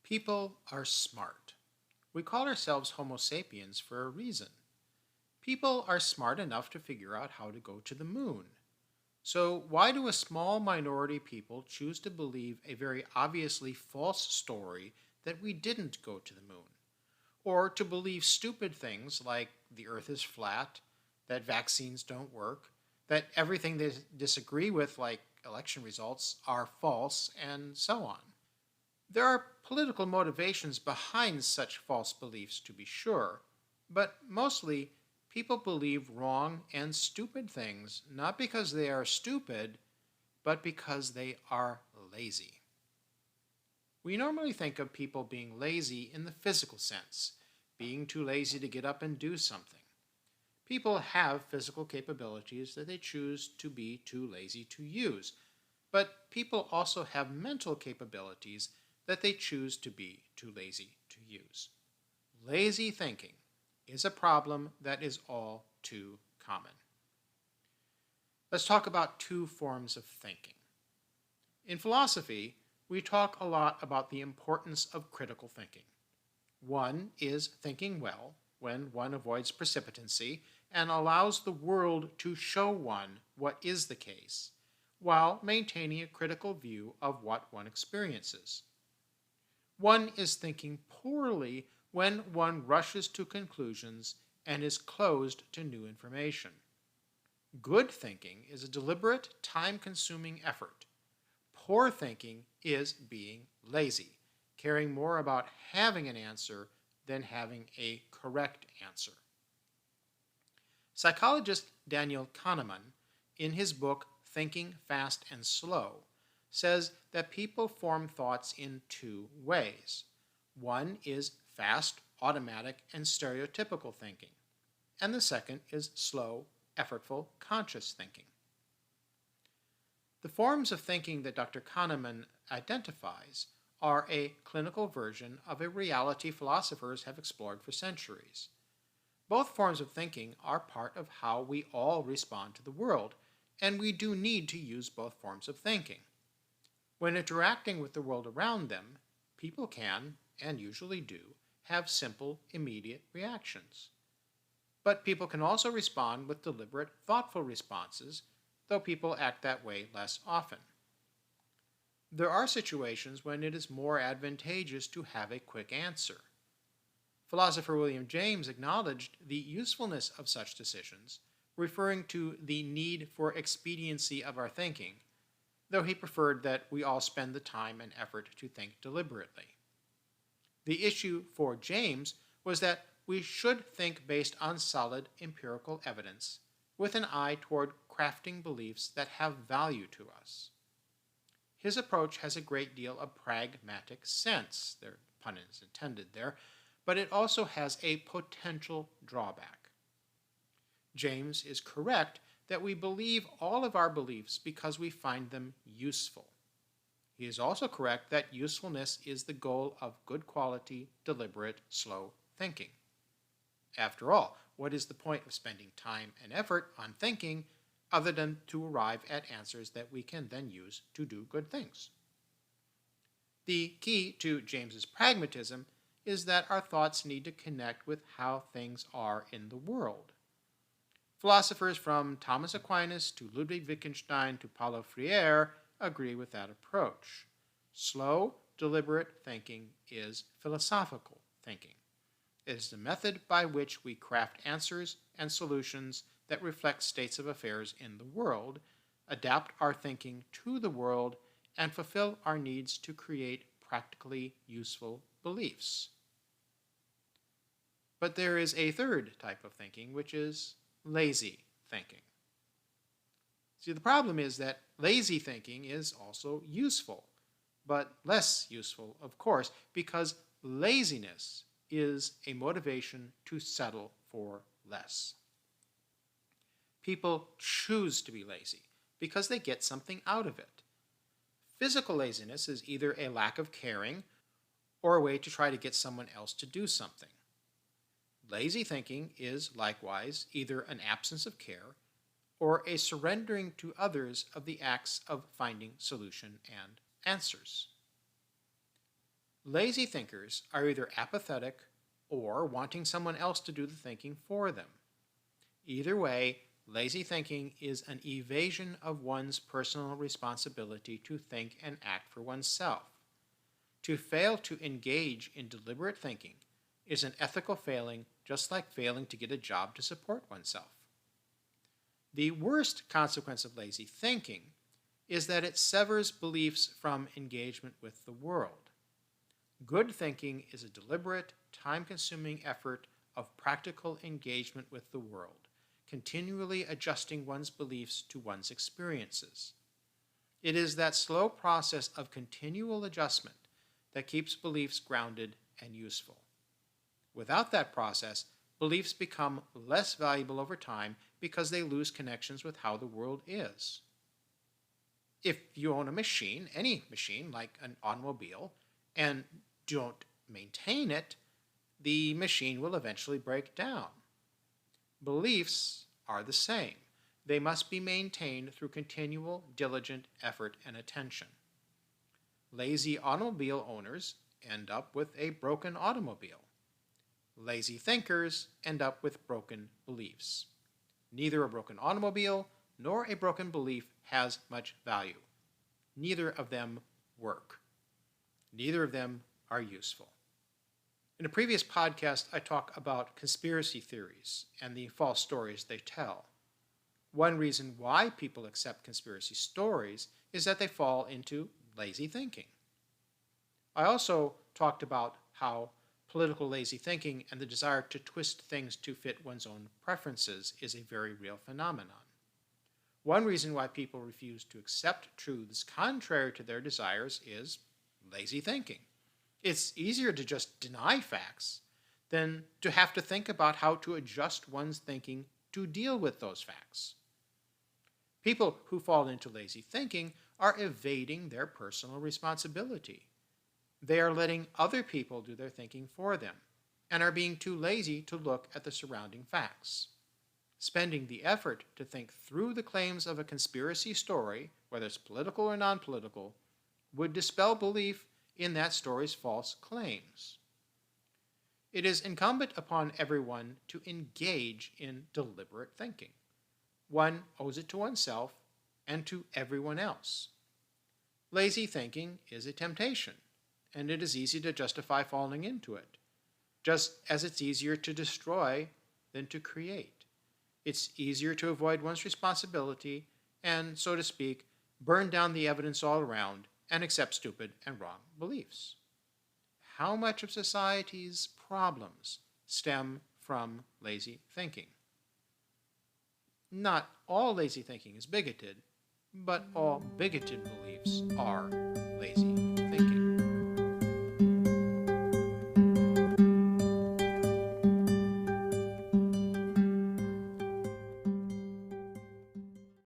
People are smart. We call ourselves Homo sapiens for a reason. People are smart enough to figure out how to go to the moon. So, why do a small minority people choose to believe a very obviously false story that we didn't go to the moon? Or to believe stupid things like the earth is flat, that vaccines don't work, that everything they disagree with, like election results, are false, and so on? There are political motivations behind such false beliefs, to be sure, but mostly people believe wrong and stupid things not because they are stupid, but because they are lazy. We normally think of people being lazy in the physical sense, being too lazy to get up and do something. People have physical capabilities that they choose to be too lazy to use, but people also have mental capabilities that they choose to be too lazy to use. Lazy thinking is a problem that is all too common. Let's talk about two forms of thinking. In philosophy, we talk a lot about the importance of critical thinking. One is thinking well, when one avoids precipitancy and allows the world to show one what is the case, while maintaining a critical view of what one experiences. One is thinking poorly when one rushes to conclusions and is closed to new information. Good thinking is a deliberate, time-consuming effort. Poor thinking is being lazy, caring more about having an answer than having a correct answer. Psychologist Daniel Kahneman, in his book Thinking Fast and Slow, says that people form thoughts in two ways. One is fast, automatic, and stereotypical thinking, and the second is slow, effortful, conscious thinking. The forms of thinking that Dr. Kahneman identifies are a clinical version of a reality philosophers have explored for centuries. Both forms of thinking are part of how we all respond to the world, and we do need to use both forms of thinking. When interacting with the world around them, people can, and usually do, have simple, immediate reactions. But people can also respond with deliberate, thoughtful responses, though people act that way less often. There are situations when it is more advantageous to have a quick answer. Philosopher William James acknowledged the usefulness of such decisions, referring to the need for expediency of our thinking, though he preferred that we all spend the time and effort to think deliberately. The issue for James was that we should think based on solid empirical evidence, with an eye toward crafting beliefs that have value to us. His approach has a great deal of pragmatic sense, their pun is intended there, but it also has a potential drawback. James is correct that we believe all of our beliefs because we find them useful. He is also correct that usefulness is the goal of good quality, deliberate, slow thinking. After all, what is the point of spending time and effort on thinking other than to arrive at answers that we can then use to do good things? The key to James's pragmatism is that our thoughts need to connect with how things are in the world. Philosophers from Thomas Aquinas to Ludwig Wittgenstein to Paulo Freire agree with that approach. Slow, deliberate thinking is philosophical thinking. It is the method by which we craft answers and solutions that reflect states of affairs in the world, adapt our thinking to the world, and fulfill our needs to create practically useful beliefs. But there is a third type of thinking, which is lazy thinking. See, the problem is that lazy thinking is also useful, but less useful, of course, because laziness is a motivation to settle for less. People choose to be lazy because they get something out of it. Physical laziness is either a lack of caring or a way to try to get someone else to do something. Lazy thinking is likewise either an absence of care or a surrendering to others of the acts of finding solution and answers. Lazy thinkers are either apathetic or wanting someone else to do the thinking for them. Either way, lazy thinking is an evasion of one's personal responsibility to think and act for oneself. To fail to engage in deliberate thinking is an ethical failing, just like failing to get a job to support oneself. The worst consequence of lazy thinking is that it severs beliefs from engagement with the world. Good thinking is a deliberate, time-consuming effort of practical engagement with the world, continually adjusting one's beliefs to one's experiences. It is that slow process of continual adjustment that keeps beliefs grounded and useful. Without that process, beliefs become less valuable over time because they lose connections with how the world is. If you own a machine, any machine like an automobile, and don't maintain it, the machine will eventually break down. Beliefs are the same. They must be maintained through continual, diligent effort and attention. Lazy automobile owners end up with a broken automobile. Lazy thinkers end up with broken beliefs. Neither a broken automobile nor a broken belief has much value. Neither of them work. Neither of them are useful. In a previous podcast, I talked about conspiracy theories and the false stories they tell. One reason why people accept conspiracy stories is that they fall into lazy thinking. I also talked about how political lazy thinking and the desire to twist things to fit one's own preferences is a very real phenomenon. One reason why people refuse to accept truths contrary to their desires is lazy thinking. It's easier to just deny facts than to have to think about how to adjust one's thinking to deal with those facts. People who fall into lazy thinking are evading their personal responsibility. They are letting other people do their thinking for them and are being too lazy to look at the surrounding facts. Spending the effort to think through the claims of a conspiracy story, whether it's political or non-political, would dispel belief in that story's false claims. It is incumbent upon everyone to engage in deliberate thinking. One owes it to oneself and to everyone else. Lazy thinking is a temptation, and it is easy to justify falling into it, just as it's easier to destroy than to create. It's easier to avoid one's responsibility and, so to speak, burn down the evidence all around and accept stupid and wrong beliefs. How much of society's problems stem from lazy thinking? Not all lazy thinking is bigoted, but all bigoted beliefs are lazy.